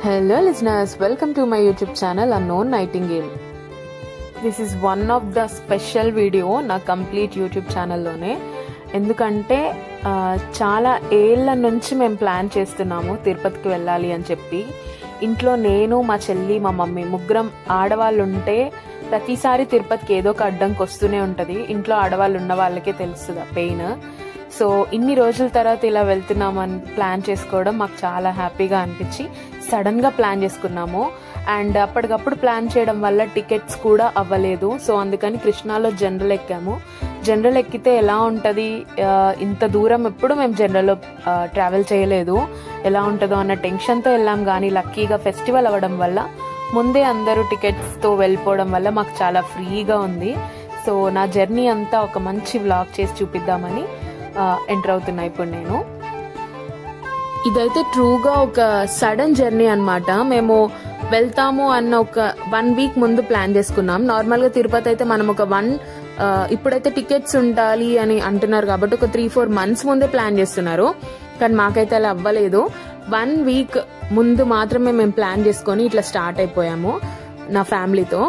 Hello listeners, welcome to my YouTube channel Unknown Nightingale. This is one of the special video na complete YouTube channel lone. ఎందుకంటే చాలా ఏళ్ల నుంచి మేము plan చేస్తున్నాము తిరుపతికి వెళ్ళాలి అని చెప్పి. ఇంట్లో నేను మా చెల్లి మా మమ్మీ ముగ్గురం ఆడవాళ్ళు ఉంటే ప్రతిసారి తిరుపతికి ఏదో ఒక అడ్డంకి వస్తూనే ఉంటుంది. ఇంట్లో ఆడవాళ్ళు ఉన్న వాళ్ళకే తెలుస్తుంది ఆ పెయిన్. సో ఇన్ని రోజుల తర్వాత ఇలా వెళ్తున్నామని ప్లాన్ చేసుకోవడం మాకు చాలా హ్యాపీగా అనిపించి సడన్ గా ప్లాన్ చేసుకున్నాము. అండ్ అప్పటికప్పుడు ప్లాన్ చేయడం వల్ల టికెట్స్ కూడా అవ్వలేదు. సో అందుకని కృష్ణాలో జనరల్ ఎక్కాము. జనరల్ ఎక్కితే ఎలా ఉంటుంది, ఇంత దూరం ఎప్పుడు మేము జనరల్లో ట్రావెల్ చేయలేదు, ఎలా ఉంటుందో అన్న టెన్షన్తో వెళ్ళాం. కానీ లక్కీగా ఫెస్టివల్ అవ్వడం వల్ల ముందే అందరూ టికెట్స్తో వెళ్ళిపోవడం వల్ల మాకు చాలా ఫ్రీగా ఉంది. సో నా జర్నీ అంతా ఒక మంచి వ్లాగ్ చేసి చూపిద్దామని ఎంటర్ అవుతున్నా ఇప్పుడు నేను. ఇదైతే ట్రూగా ఒక సడన్ జర్నీ అన్నమాట. మేము వెళ్తాము అన్న ఒక 1 వీక్ ముందు ప్లాన్ చేసుకున్నాం. నార్మల్గా తిరుపతి అయితే మనం ఒక ఇప్పుడైతే టికెట్స్ ఉండాలి అని అంటున్నారు కాబట్టి ఒక 3-4 months ముందే ప్లాన్ చేస్తున్నారు. కానీ మాకైతే అలా అవ్వలేదు. 1 వీక్ ముందు మాత్రమే మేము ప్లాన్ చేసుకొని ఇట్లా స్టార్ట్ అయిపోయాము నా ఫ్యామిలీతో.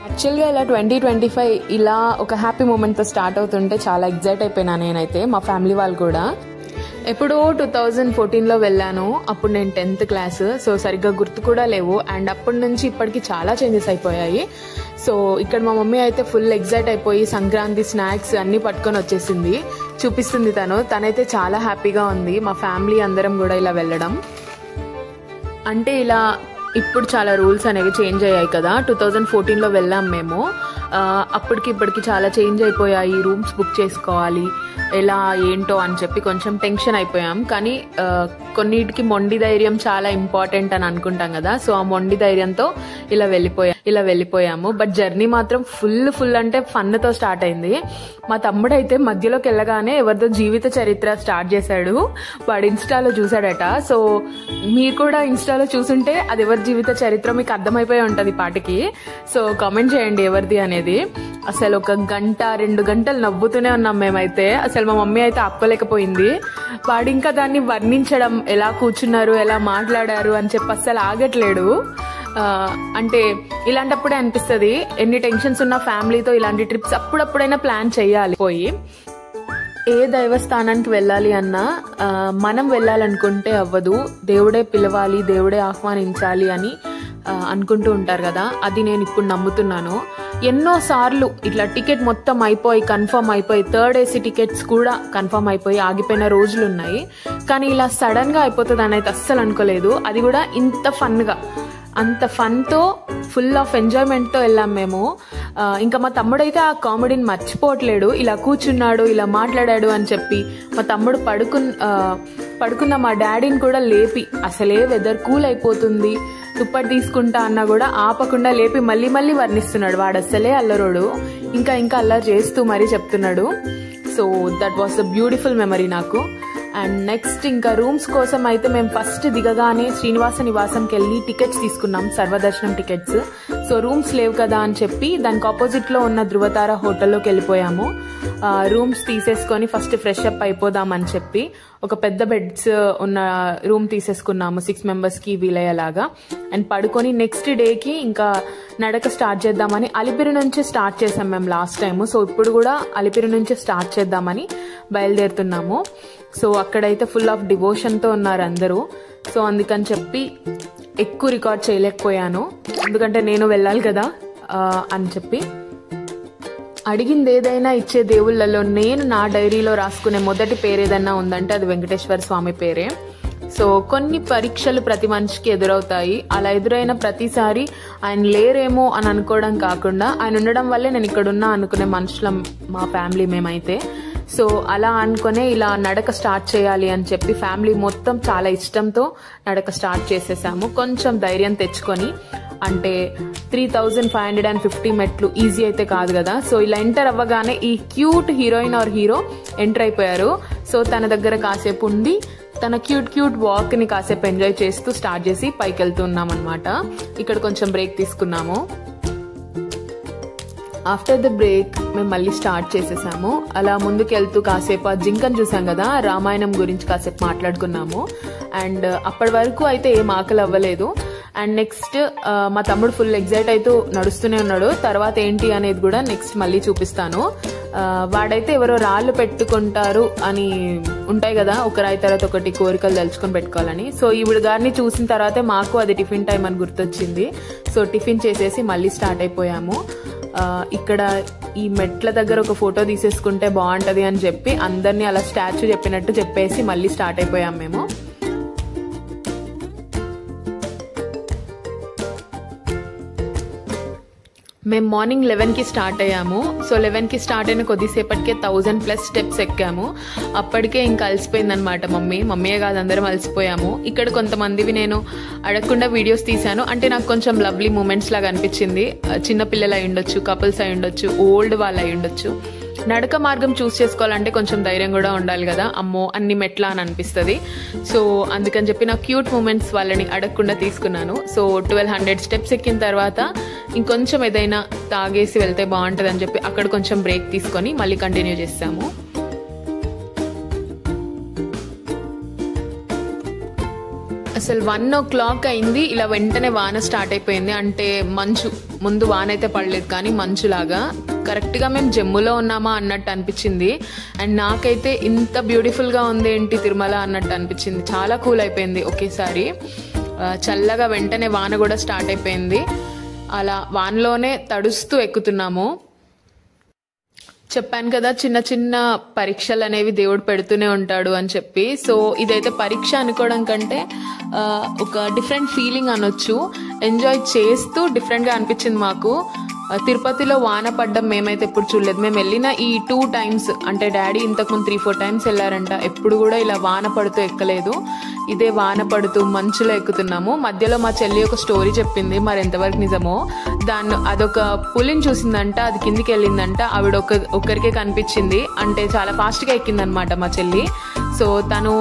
యాక్చువల్గా ఇలా 2025 ఇలా ఒక హ్యాపీ మూమెంట్తో స్టార్ట్ అవుతుంటే చాలా ఎగ్జైట్ అయిపోయినా నేనైతే, మా ఫ్యామిలీ వాళ్ళు కూడా. ఎప్పుడో 2014లో వెళ్ళాను, అప్పుడు నేను 10th క్లాస్. సో సరిగ్గా గుర్తు కూడా లేవు. అండ్ అప్పటి నుంచి ఇప్పటికి చాలా చేంజెస్ అయిపోయాయి. సో ఇక్కడ మా మమ్మీ అయితే ఫుల్ ఎగ్జైట్ అయిపోయి సంక్రాంతి స్నాక్స్ అన్ని పట్టుకొని వచ్చేసింది, చూపిస్తుంది తనైతే చాలా హ్యాపీగా ఉంది. మా ఫ్యామిలీ అందరం కూడా ఇలా వెళ్ళడం అంటే ఇలా ఇప్పుడు చాలా రూల్స్ అనేవి చేంజ్ అయ్యాయి కదా. 2014లో వెళ్ళాం మేము. అప్పటికి ఇప్పటికి చాలా చేంజ్ అయిపోయాయి. రూమ్స్ బుక్ చేసుకోవాలి ఎలా ఏంటో అని చెప్పి కొంచెం టెన్షన్ అయిపోయాం. కానీ కొన్నిటికి మొండి ధైర్యం చాలా ఇంపార్టెంట్ అని అనుకుంటాం కదా. సో ఆ మొండి ధైర్యంతో ఇలా వెళ్ళిపోయాము. బట్ జర్నీ మాత్రం ఫుల్ అంటే ఫన్తో స్టార్ట్ అయింది. మా తమ్ముడు అయితే మధ్యలోకి వెళ్ళగానే ఎవరితో జీవిత చరిత్ర స్టార్ట్ చేశాడు. వాడు ఇన్స్టాలో చూసాడట. సో మీరు కూడా ఇన్స్టాలో చూసుంటే అది ఎవరి జీవిత చరిత్ర మీకు అర్థమైపోయి ఉంటది పాటికి. సో కామెంట్ చేయండి ఎవరిది అనేది. అసలు 1 గంట 2 గంటలు నవ్వుతూనే ఉన్నాం మేమైతే. అసలు మా మమ్మీ అయితే ఆపుకోలేకపోయింది. వాడు ఇంకా దాన్ని వర్ణించడం, ఎలా కూర్చున్నారు, ఎలా మాట్లాడారు అని చెప్పి అస్సలు ఆగట్లేడు. అంటే ఇలాంటప్పుడే అనిపిస్తుంది ఎన్ని టెన్షన్స్ ఉన్న ఫ్యామిలీతో ఇలాంటి ట్రిప్స్ అప్పుడప్పుడైనా ప్లాన్ చేయాలి. పోయి ఏ దైవస్థానానికి వెళ్ళాలి అన్నా మనం వెళ్ళాలనుకుంటే అవ్వదు, దేవుడే పిలవాలి, దేవుడే ఆహ్వానించాలి అని అనుకుంటూ ఉంటారు కదా. అది నేను ఇప్పుడు నమ్ముతున్నాను. ఎన్నో సార్లు ఇట్లా టికెట్ మొత్తం అయిపోయి కన్ఫర్మ్ అయిపోయి 3rd AC టికెట్స్ కూడా కన్ఫర్మ్ అయిపోయి ఆగిపోయిన రోజులు ఉన్నాయి. కానీ ఇలా సడన్ గా అయిపోతుంది అని అయితే అస్సలు అనుకోలేదు. అది కూడా ఇంత ఫన్గా, అంత ఫన్తో ఫుల్ ఆఫ్ ఎంజాయ్మెంట్తో వెళ్ళాం మేము. ఇంకా మా తమ్ముడు అయితే ఆ కామెడీని మర్చిపోవట్లేడు. ఇలా కూర్చున్నాడు, ఇలా మాట్లాడాడు అని చెప్పి మా తమ్ముడు పడుకున్న మా డాడీని కూడా లేపి, అసలే వెదర్ కూల్ అయిపోతుంది, దుప్పటి తీసుకుంటా అన్నా కూడా ఆపకుండా లేపి మళ్ళీ వర్ణిస్తున్నాడు. వాడు అసలే అల్లరోడు, ఇంకా అల్లరి చేస్తూ మరీ చెప్తున్నాడు. So that was the beautiful memory నాకు. అండ్ నెక్స్ట్ ఇంకా రూమ్స్ కోసం అయితే మేము ఫస్ట్ దిగగానే శ్రీనివాస నివాసంకి వెళ్ళి టికెట్స్ తీసుకున్నాం, సర్వదర్శనం టికెట్స్. సో రూమ్స్ లేవు కదా అని చెప్పి దానికి ఆపోజిట్ లో ఉన్న ధృవతార హోటల్లోకి వెళ్ళిపోయాము. రూమ్స్ తీసేసుకొని ఫస్ట్ ఫ్రెష్ అప్ అయిపోదామని చెప్పి ఒక పెద్ద బెడ్స్ ఉన్న రూమ్ తీసేసుకున్నాము 6 members కి వీలయ్యేలాగా. అండ్ పడుకొని నెక్స్ట్ డేకి ఇంకా నడక స్టార్ట్ చేద్దామని అలిపిరి నుంచే స్టార్ట్ చేసాం మేము లాస్ట్ టైం. సో ఇప్పుడు కూడా అలిపిరి నుంచే స్టార్ట్ చేద్దామని బయలుదేరుతున్నాము. సో అక్కడైతే ఫుల్ ఆఫ్ డివోషన్తో ఉన్నారు అందరూ. సో అందుకని చెప్పి ఎక్కువ రికార్డ్ చేయలేకపోయాను, ఎందుకంటే నేను వెళ్ళాలి కదా అని చెప్పి. అడిగింది ఏదైనా ఇచ్చే దేవుళ్లలో నేను నా డైరీలో రాసుకునే మొదటి పేరు ఏదన్నా ఉందంటే అది వెంకటేశ్వర స్వామి పేరే. సో కొన్ని పరీక్షలు ప్రతి మనిషికి ఎదురవుతాయి. అలా ఎదురైన ప్రతిసారి ఆయన లేరేమో అని అనుకోవడం కాకుండా ఆయన ఉండడం వల్లే నేను ఇక్కడున్నా అనుకునే మనుషులం మా ఫ్యామిలీ మేమైతే. సో అలా అనుకునే ఇలా నడక స్టార్ట్ చేయాలి అని చెప్పి ఫ్యామిలీ మొత్తం చాలా ఇష్టంతో నడక స్టార్ట్ చేసేసాము. కొంచెం ధైర్యం తెచ్చుకొని, అంటే 3550 మెట్లు ఈజీ అయితే కాదు కదా. సో ఇలా ఎంటర్ అవ్వగానే ఈ cute heroine or hero enter అయిపోయారు. సో తన దగ్గర కాసేపు ఉండి తన క్యూట్ వాక్ ని కాసేపు ఎంజాయ్ చేస్తూ స్టార్ట్ చేసి పైకి వెళ్తున్నాం అనమాట. ఇక్కడ కొంచెం బ్రేక్ తీసుకున్నాము. ఆఫ్టర్ ద బ్రేక్ మేము మళ్ళీ స్టార్ట్ చేసేసాము. అలా ముందుకెళ్తూ కాసేపు ఆ జింకను చూసాం కదా, రామాయణం గురించి కాసేపు మాట్లాడుకున్నాము. అండ్ అప్పటి వరకు అయితే ఏం ఆకలి అవ్వలేదు. అండ్ నెక్స్ట్ మా తమ్ముడు ఫుల్ ఎగ్జైట్ అవుతూ నడుస్తూనే ఉన్నాడు. తర్వాత ఏంటి అనేది కూడా నెక్స్ట్ మళ్ళీ చూపిస్తాను. వాడైతే ఎవరో రాళ్ళు పెట్టుకుంటారు అని ఉంటాయి కదా, ఒక రాయి తర్వాత ఒకటి కోరికలు తలుచుకొని పెట్టుకోవాలని. సో ఈవిడ గారిని చూసిన తర్వాతే మాకు అది టిఫిన్ టైం అని గుర్తొచ్చింది. సో టిఫిన్ చేసేసి మళ్ళీ స్టార్ట్ అయిపోయాము. ఇక్కడ ఈ మెట్ల దగ్గర ఒక ఫోటో తీసేసుకుంటే బాగుంటది అని చెప్పి అందరినీ అలా స్టాచ్యూ చెప్పినట్టు చెప్పేసి మళ్ళీ స్టార్ట్ అయిపోయాం మేము. మేము మార్నింగ్ 11కి స్టార్ట్ అయ్యాము. సో 11కి స్టార్ట్ అయిన కొద్దిసేపటికే 1000+ స్టెప్స్ ఎక్కాము. అప్పటికే ఇంకా అలసిపోయిందనమాట మమ్మీయే కాదు అందరం అలసిపోయాము. ఇక్కడ కొంతమందివి నేను అడగకుండా వీడియోస్ తీశాను. అంటే నాకు కొంచెం లవ్లీ మూమెంట్స్ లాగా అనిపించింది. చిన్నపిల్లలు అయి ఉండొచ్చు, కపుల్స్ అయి ఉండొచ్చు, ఓల్డ్ వాళ్ళు అయి ఉండొచ్చు. నడక మార్గం చూస్ చేసుకోవాలంటే కొంచెం ధైర్యం కూడా ఉండాలి కదా, అమ్మో అన్ని మెట్ల అని అనిపిస్తుంది. సో అందుకని చెప్పి నా క్యూట్ మూమెంట్స్ వాళ్ళని అడగకుండా తీసుకున్నాను. సో 1200 స్టెప్స్ ఎక్కిన తర్వాత ఇంకొంచెం ఏదైనా తాగేసి వెళ్తే బాగుంటుంది అని చెప్పి అక్కడ కొంచెం బ్రేక్ తీసుకొని మళ్ళీ కంటిన్యూ చేస్తాము. అసలు 1 o'clock అయింది. ఇలా వెంటనే వాన స్టార్ట్ అయిపోయింది. అంటే మంచు, ముందు వాన అయితే పడలేదు కానీ మంచులాగా. కరెక్ట్గా మేము జమ్ములో ఉన్నామా అన్నట్టు అనిపించింది. అండ్ నాకైతే ఇంత బ్యూటిఫుల్గా ఉంది ఏంటి తిరుమల అన్నట్టు అనిపించింది. చాలా కూల్ అయిపోయింది ఒకేసారి. చల్లగా వెంటనే వాన కూడా స్టార్ట్ అయిపోయింది. అలా వానలోనే తడుస్తూ ఎక్కుతున్నాము. చెప్పాను కదా చిన్న చిన్న పరీక్షలు అనేవి దేవుడు పెడుతూనే ఉంటాడు అని చెప్పి. సో ఇదైతే పరీక్ష అనుకోవడం కంటే ఒక డిఫరెంట్ ఫీలింగ్ అనొచ్చు. ఎంజాయ్ చేస్తూ డిఫరెంట్గా అనిపించింది మాకు. తిరుపతిలో వాన పడ్డం మేమైతే ఎప్పుడు చూడలేదు. మేము వెళ్ళిన ఈ 2 times, అంటే డాడీ ఇంతకుముందు 3-4 times వెళ్ళారంట, ఎప్పుడు కూడా ఇలా వాన పడుతూ ఎక్కలేదు. ఇదే వాన పడుతూ మంచులో ఎక్కుతున్నాము. మధ్యలో మా చెల్లి ఒక స్టోరీ చెప్పింది, మరి ఎంతవరకు నిజమో. అదొక పులిని చూసిందంట, అది కిందికి వెళ్ళిందంట. ఆవిడ ఒక్కరికే కనిపించింది, అంటే చాలా ఫాస్ట్గా ఎక్కిందనమాట మా చెల్లి. సో తను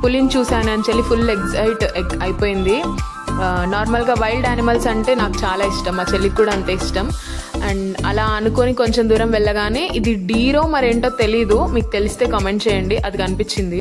పులిని చూశానని చెల్లి ఫుల్ ఎగ్జైట్ అయిపోయింది. నార్మల్గా వైల్డ్ యానిమల్స్ అంటే నాకు చాలా ఇష్టం, మా చెల్లికి కూడా అంతే ఇష్టం. అండ్ అలా అనుకొని కొంచెం దూరం వెళ్ళగానే ఇది డీరో మరేంటో తెలీదు, మీకు తెలిస్తే కామెంట్ చేయండి, అది కనిపించింది.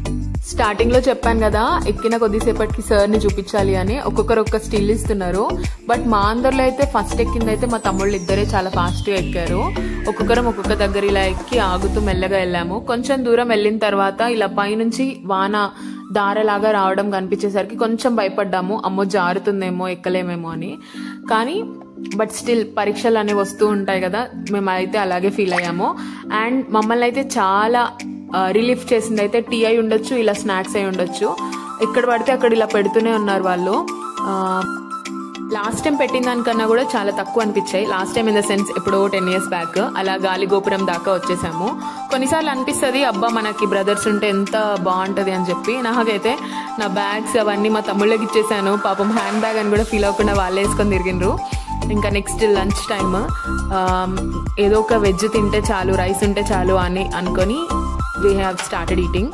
స్టార్టింగ్ లో చెప్పాను కదా ఎక్కిన కొద్దిసేపటికి సార్ని చూపించాలి అని, ఒక్కొక్కరు ఒక్క స్టిల్ ఇస్తున్నారు. బట్ మా అందరిలో అయితే ఫస్ట్ ఎక్కిందైతే మా తమ్ముళ్ళు ఇద్దరే చాలా ఫాస్ట్గా ఎక్కారు. ఒక్కొక్కరం ఒక్కొక్క దగ్గర ఇలా ఎక్కి ఆగుతూ మెల్లగా వెళ్ళాము. కొంచెం దూరం వెళ్ళిన తర్వాత ఇలా పైనుంచి వాన దారలాగా రావడం కనిపించేసరికి కొంచెం భయపడ్డాము, అమ్మో జారుతుందేమో ఎక్కలేమేమో అని. కానీ బట్ స్టిల్ పరీక్షలు అనేవి వస్తూ ఉంటాయి కదా, మేము అయితే అలాగే ఫీల్ అయ్యాము. అండ్ మమ్మల్ని అయితే చాలా రిలీఫ్ చేసింది అయితే టీ అయి ఉండొచ్చు, ఇలా స్నాక్స్ అయి ఉండొచ్చు. ఎక్కడ పడితే అక్కడ ఇలా పెడుతూనే ఉన్నారు వాళ్ళు. లాస్ట్ టైం పెట్టిన దానికన్నా కూడా చాలా తక్కువ అనిపించాయి. Last time in the sense ఎప్పుడో 10 years బ్యాక్ అలా గాలి గోపురం దాకా వచ్చేసాము. కొన్నిసార్లు అనిపిస్తుంది అబ్బా మనకి బ్రదర్స్ ఉంటే ఎంత బాగుంటుంది అని చెప్పి. నాకైతే నా బ్యాగ్స్ అవన్నీ మా తమ్ముళ్ళకి ఇచ్చేసాను. పాపం హ్యాండ్ బ్యాగ్ అని కూడా ఫీల్ అవ్వకుండా వాళ్ళే వేసుకొని తిరిగిండ్రు. ఇంకా నెక్స్ట్ లంచ్ టైమ్ ఏదో ఒక వెజ్ తింటే చాలు, రైస్ ఉంటే చాలు అని అనుకొని వీ హ్యావ్ స్టార్టెడ్ ఈటింగ్.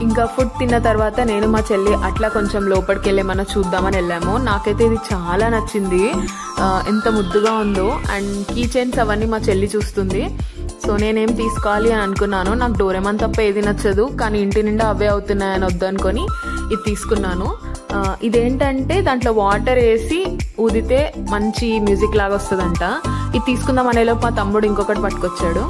ఇంకా ఫుడ్ తిన్న తర్వాత నేను మా చెల్లి అట్లా కొంచెం లోపలికి వెళ్ళేమన్నా చూద్దామని వెళ్ళాము. నాకైతే ఇది చాలా నచ్చింది, ఎంత ముద్దుగా ఉందో. అండ్ కీ చైన్స్ అవన్నీ మా చెల్లి చూస్తుంది. సో నేనేం తీసుకోవాలి అని అనుకున్నాను. నాకు డోరేమాన్ తప్ప ఏది నచ్చదు, కానీ ఇంటి నిండా అవే అవుతున్నాయని వద్దు అనుకొని ఇది తీసుకున్నాను. ఇదేంటంటే దాంట్లో వాటర్ వేసి ఊదితే మంచి మ్యూజిక్ లాగా వస్తుందంట. ఇది తీసుకుందాం అనేలోపు మా తమ్ముడు ఇంకొకటి పట్టుకొచ్చాడు.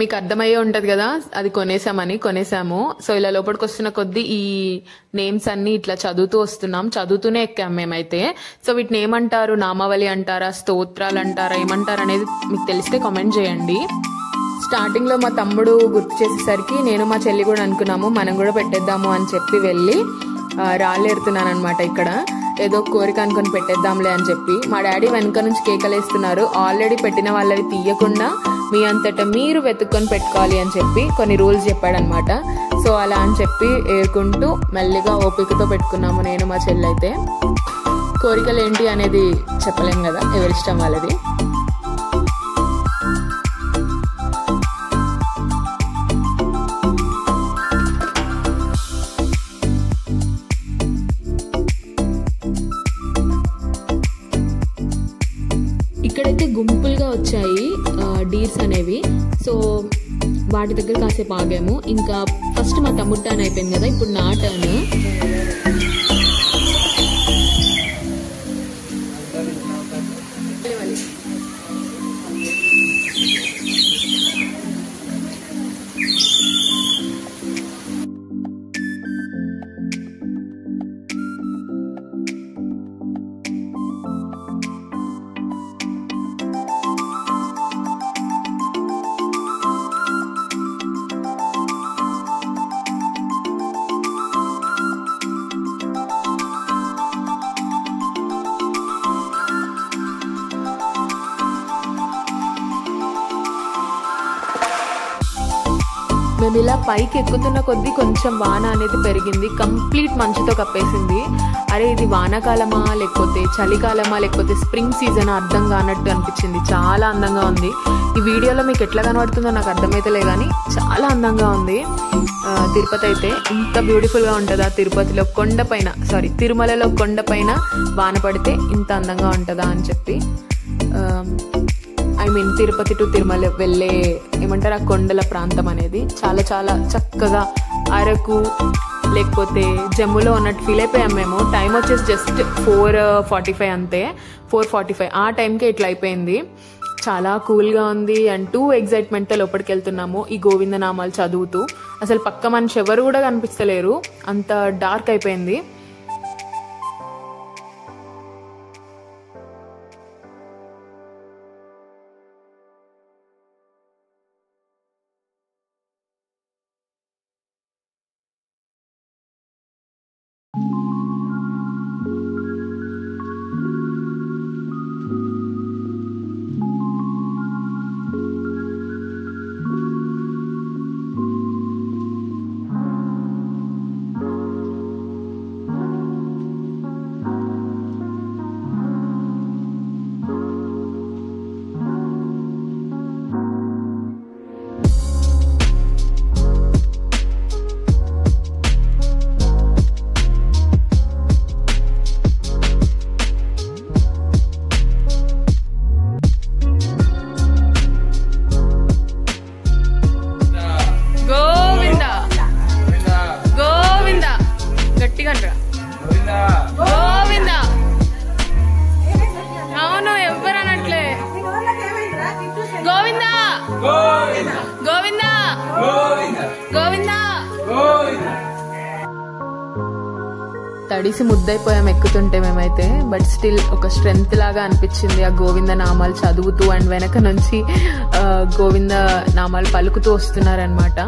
మీకు అర్థమయ్యే ఉంటది కదా అది కొనేసాము. సో ఇలా లోపలికి వస్తున్న కొద్దీ ఈ నేమ్స్ అన్ని ఇట్లా చదువుతూ వస్తున్నాం, చదువుతూనే ఎక్కాం మేమైతే. సో వీటిని ఏమంటారు, నామావళి అంటారా, స్తోత్రాలు అంటారా, ఏమంటారు అనేది మీకు తెలిస్తే కామెంట్ చేయండి. స్టార్టింగ్ లో మా తమ్ముడు గుర్తు చేసేసరికి నేను మా చెల్లి కూడా అనుకున్నాము మనం కూడా పెట్టేద్దాము అని చెప్పి వెళ్ళి రాళ్ళు ఎడుతున్నాను అనమాట. ఇక్కడ ఏదో కోరిక అనుకుని పెట్టేద్దాంలే అని చెప్పి మా డాడీ వెనక నుంచి కేకలేస్తున్నారు. ఆల్రెడీ పెట్టిన వాళ్ళవి తీయకుండా మీ అంతటా మీరు వెతుక్కొని పెట్టుకోవాలి అని చెప్పి కొన్ని రూల్స్ చెప్పాడనమాట. సో అలా అని చెప్పి ఏరుకుంటూ మెల్లిగా ఓపికతో పెట్టుకున్నాము నేను మా చెల్లి అయితే. కోరికలు ఏంటి అనేది చెప్పలేం కదా, ఎవరిష్టం వాళ్ళది. ఇక్కడైతే గుంపులుగా వచ్చాయి డీర్స్ అనేవి. సో వాటి దగ్గర కాసేపు ఆగాము. ఇంకా ఫస్ట్ మా తమ్ముడు టర్న్ అయిపోయింది కదా, ఇప్పుడు నా టర్న్. మేము ఇలా పైకి ఎక్కుతున్న కొద్దీ కొంచెం వాన అనేది పెరిగింది, కంప్లీట్ మంచుతో కప్పేసింది. అరే ఇది వానాకాలమా లేకపోతే చలికాలమా లేకపోతే స్ప్రింగ్ సీజన్ అర్థం కానట్టు అనిపించింది. చాలా అందంగా ఉంది. ఈ వీడియోలో మీకు ఎట్లా కనబడుతుందో నాకు అర్థమైతలే కానీ చాలా అందంగా ఉంది. తిరుపతి అయితే ఇంత బ్యూటిఫుల్గా ఉంటుందా? తిరుపతిలో కొండపైన తిరుమలలో కొండపైన వాన పడితే ఇంత అందంగా ఉంటుందా అని చెప్పి, I mean Tirupati to Tirumala వెళ్ళే ఏమంటారు ఆ కొండల ప్రాంతం అనేది చాలా చాలా చక్కగా అరకు లేకపోతే జమ్ములో ఉన్నట్టు ఫీల్ అయిపోయాం మేము. టైం వచ్చేసి జస్ట్ 4:45 అంతే, 4:45 ఆ టైంకే ఇట్లా అయిపోయింది. చాలా కూల్గా ఉంది అండ్ టూ ఎగ్జైట్మెంట్తో లోపలికి వెళ్తున్నాము ఈ గోవిందనామాలు చదువుతూ. అసలు పక్క మనిషి ఎవరు కూడా కనిపిస్తలేరు, అంత డార్క్ అయిపోయింది. తడిసి ముద్దైపోయాం ఎక్కుతుంటే మేమైతే. బట్ స్టిల్ ఒక స్ట్రెంగ్త్ లాగా అనిపించింది ఆ గోవింద నామాలు చదువుతూ అండ్ వెనక నుంచి గోవింద నామాలు పలుకుతూ వస్తున్నారనమాట.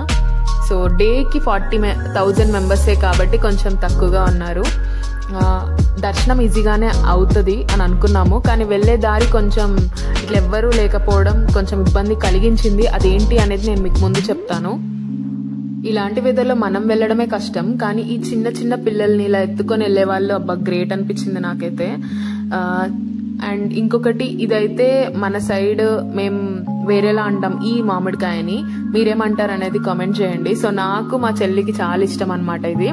సో డేకి 40,000 మెంబర్సే కాబట్టి కొంచెం తక్కువగా ఉన్నారు. దర్శనం ఈజీగానే అవుతుంది అని అనుకున్నాము, కానీ వెళ్ళే దారి కొంచెం ఇట్లా ఎవ్వరూ లేకపోవడం కొంచెం ఇబ్బంది కలిగించింది. అదేంటి అనేది నేను మీకు ముందు చెప్తాను. ఇలాంటి వెదర్లో మనం వెళ్ళడమే కష్టం, కానీ ఈ చిన్న చిన్న పిల్లల్ని ఇలా ఎత్తుకొని వెళ్ళే వాళ్ళు అబ్బా గ్రేట్ అనిపించింది నాకైతే. అండ్ ఇంకొకటి, ఇదైతే మన సైడ్ మేము వేరేలా అంటాం ఈ మామిడికాయని, మీరేమంటారు అనేది కామెంట్ చేయండి. సో నాకు మా చెల్లికి చాలా ఇష్టం అనమాట ఇది.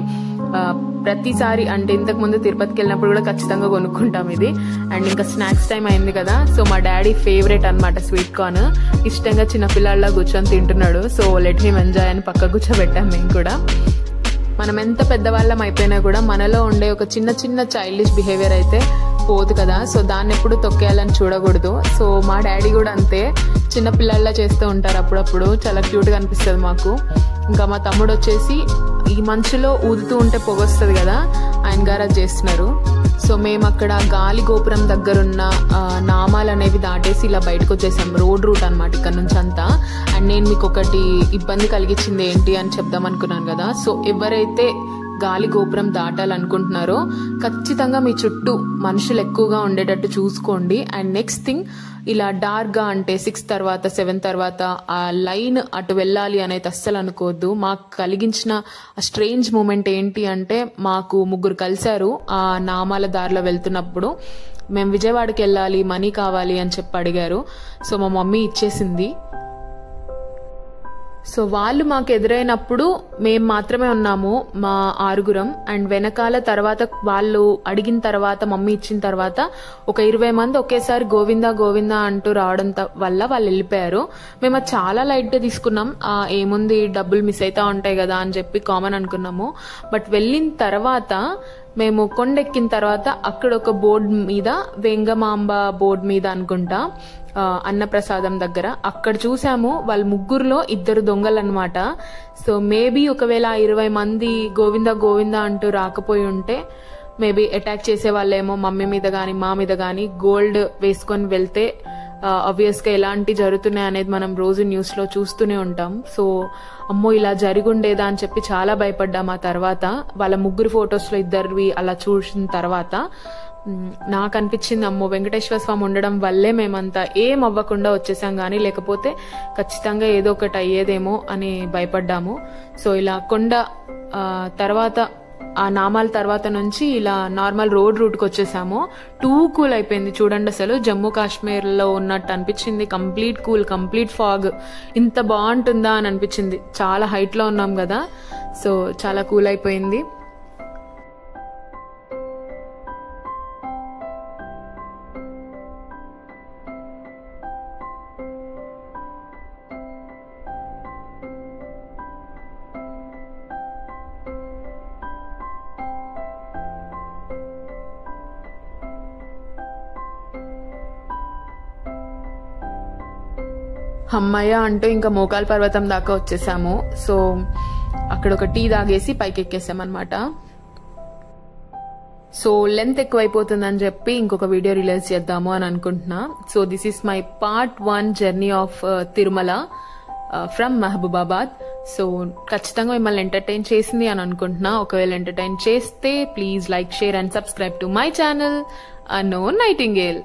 ప్రతిసారి అంటే ఇంతకు ముందు తిరుపతికి వెళ్ళినప్పుడు కూడా ఖచ్చితంగా కొనుక్కుంటాం ఇది. అండ్ ఇంకా స్నాక్స్ టైం అయింది కదా, సో మా డాడీ ఫేవరెట్ అనమాట స్వీట్ కార్న్. ఇష్టంగా చిన్నపిల్లల్లా కూర్చొని తింటున్నాడు. సో లెట్ హిమ్ ఎంజాయ్ అని పక్క కూర్చోబెట్టాం మేము కూడా. మనం ఎంత పెద్దవాళ్ళం అయిపోయినా కూడా మనలో ఉండే ఒక చిన్న చిన్న చైల్డిష్ బిహేవియర్ అయితే పోదు కదా, సో దాన్ని ఎప్పుడు తొక్కేయాలని చూడకూడదు. సో మా డాడీ కూడా అంతే, చిన్నపిల్లల్లా చేస్తూ ఉంటారు అప్పుడప్పుడు, చాలా క్యూట్గా అనిపిస్తుంది మాకు. ఇంకా మా తమ్ముడు వచ్చేసి ఈ మంచులో ఊదుతూ ఉంటే పొగొస్తుంది కదా, ఆయన గారు అది చేస్తున్నారు. సో మేము అక్కడ గాలి గోపురం దగ్గరున్న నామాలు అనేవి దాటేసి ఇలా బయటకు వచ్చేసాం. రోడ్ రూట్ అనమాట ఇక్కడ నుంచి అంతా. అండ్ నేను మీకు ఒకటి ఇబ్బంది కలిగించింది ఏంటి అని చెప్దాం అనుకున్నాను కదా. సో ఎవరైతే గాలి గోపురం దాటాలనుకుంటున్నారో ఖచ్చితంగా మీ చుట్టూ మనుషులు ఎక్కువగా ఉండేటట్టు చూసుకోండి. అండ్ నెక్స్ట్ థింగ్, ఇలా డార్క్ గా అంటే 6 తర్వాత 7 తర్వాత ఆ లైన్ అటు వెళ్ళాలి అనేది అస్సలు అనుకోవద్దు. మాకు కలిగించిన స్ట్రేంజ్ మూమెంట్ ఏంటి అంటే, మాకు 3 కలిశారు ఆ నామాల దారిలో వెళ్తున్నప్పుడు. మేము విజయవాడకి వెళ్ళాలి, మనీ కావాలి అని చెప్పి అడిగారు. సో మా మమ్మీ ఇచ్చేసింది. సో వాళ్ళు మాకు ఎదురైనప్పుడు మేము మాత్రమే ఉన్నాము, మా 6గురం. అండ్ వెనకాల తర్వాత వాళ్ళు అడిగిన తర్వాత మమ్మీ ఇచ్చిన తర్వాత ఒక 20 మంది ఒకేసారి గోవిందా గోవిందా అంటూ రావడం వల్ల వాళ్ళు వెళ్ళిపోయారు. మేము అది చాలా లైట్ గా తీసుకున్నాం. ఏముంది, డబ్బులు మిస్ అవుతా ఉంటాయి కదా అని చెప్పి కామన్ అనుకున్నాము. బట్ వెళ్ళిన తర్వాత మేము కొండెక్కిన తర్వాత అక్కడ ఒక బోర్డు మీద, వెంగమాంబ బోర్డు మీద అనుకుంటా, అన్నప్రసాదం దగ్గర అక్కడ చూసాము వాళ్ళ 3లో 2 దొంగలు అనమాట. సో మేబీ ఒకవేళ 20 మంది గోవిందా గోవిందా అంటూ రాకపోయి ఉంటే మేబీ అటాక్ చేసే వాళ్ళేమో మమ్మీ మీద గానీ మా మీద గానీ. గోల్డ్ వేసుకొని వెళ్తే ఆబ్వియస్ గా ఎలాంటి జరుగుతున్నాయి అనేది మనం రోజు న్యూస్ లో చూస్తూనే ఉంటాం. సో అమ్మో ఇలా జరిగుండేదా అని చెప్పి చాలా భయపడ్డాం. ఆ తర్వాత వాళ్ళ 3 ఫొటోస్ లో 2 అలా చూసిన తర్వాత నాకు అనిపించింది, అమ్మో వెంకటేశ్వర స్వామి ఉండడం వల్లే మేమంతా ఏం అవ్వకుండా వచ్చేసాం, గానీ లేకపోతే ఖచ్చితంగా ఏదో ఒకటి అయ్యేదేమో అని భయపడ్డాము. సో ఇలా కొండ తర్వాత ఆ నామాల తర్వాత నుంచి ఇలా నార్మల్ రోడ్ రూట్కి వచ్చేసాము. టూ కూల్ అయిపోయింది చూడండి, అసలు జమ్మూ కాశ్మీర్ లో ఉన్నట్టు అనిపించింది. Complete cool, complete fog. ఇంత బాగుంటుందా అని అనిపించింది. చాలా హైట్ లో ఉన్నాం కదా, సో చాలా కూల్ అయిపోయింది. అమ్మయ్య అంటూ ఇంకా మోకాల్ పర్వతం దాకా వచ్చేసాము. సో అక్కడ ఒక టీ తాగేసి పైకి ఎక్కేసామన్నమాట. సో లెంత్ ఎక్కువైపోతుందని చెప్పి ఇంకొక వీడియో రిలీజ్ చేద్దాము అని అనుకుంటున్నా. So this is my part 1 journey of Tirumala from Mahabubabad. So ఖచ్చితంగా మిమ్మల్ని ఎంటర్టైన్ చేసింది అని అనుకుంటున్నా. ఒకవేళ ఎంటర్టైన్ చేస్తే please like, share and subscribe to my channel unknown nightingale.